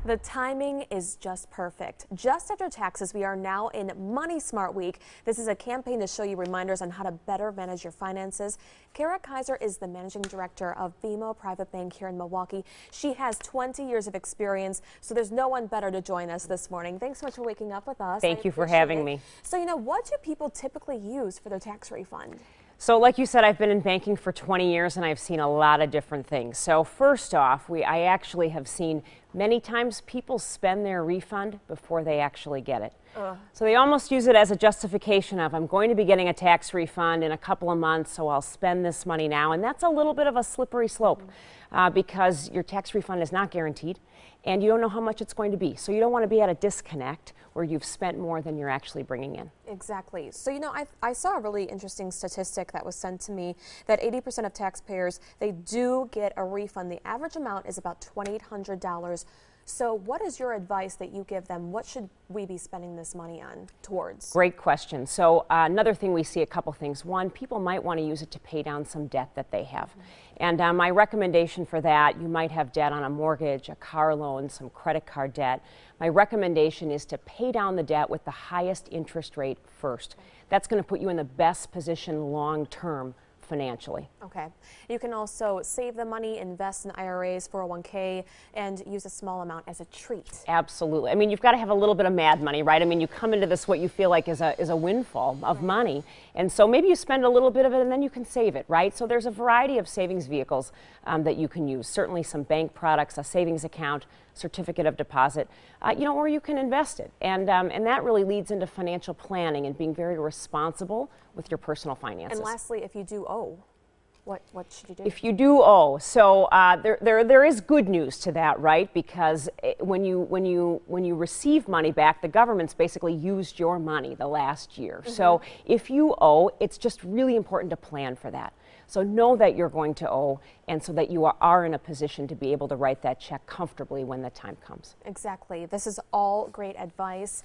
The timing is just perfect. Just after taxes, we are now in Money Smart Week. This is a campaign to show you reminders on how to better manage your finances. Kaiser is the managing director of BMO Private Bank here in Milwaukee. She has 20 years of experience, so there's no one better to join us this morning. Thanks so much for waking up with us. Thank you for having me. So, what do people typically use for their tax refund? So like you said, I've been in banking for 20 years and I've seen a lot of different things. So first off, I actually have seen many times people spend their refund before they actually get it. So they almost use it as a justification of, I'm going to be getting a tax refund in a couple of months, so I'll spend this money now. And that's a little bit of a slippery slope because your tax refund is not guaranteed and you don't know how much it's going to be. So you don't want to be at a disconnect where you've spent more than you're actually bringing in. Exactly. So, I saw a really interesting statistic that was sent to me that 80% of taxpayers, they do get a refund. The average amount is about $2,800. So what is your advice that you give them? What should we be spending this money on towards? Great question. So another thing, we see a couple things. One, people might want to use it to pay down some debt that they have. And my recommendation for that, you might have debt on a mortgage, a car loan, some credit card debt. My recommendation is to pay down the debt with the highest interest rate first. That's going to put you in the best position long term financially. Okay. You can also save the money, invest in IRAs, 401k, and use a small amount as a treat. Absolutely. I mean, you've got to have a little bit of mad money, right? I mean, you come into this what you feel like is a windfall of money, and so maybe you spend a little bit of it and then you can save it, right? So there's a variety of savings vehicles that you can use. Certainly some bank products, a savings account, certificate of deposit, or you can invest it. And that really leads into financial planning and being very responsible with your personal finances. And lastly, if you do owe, what should you do? If you do owe, so there is good news to that, right? Because when you receive money back, the government's basically used your money the last year. So if you owe, it's just really important to plan for that. So know that you're going to owe, and so that you are in a position to be able to write that check comfortably when the time comes. Exactly. This is all great advice.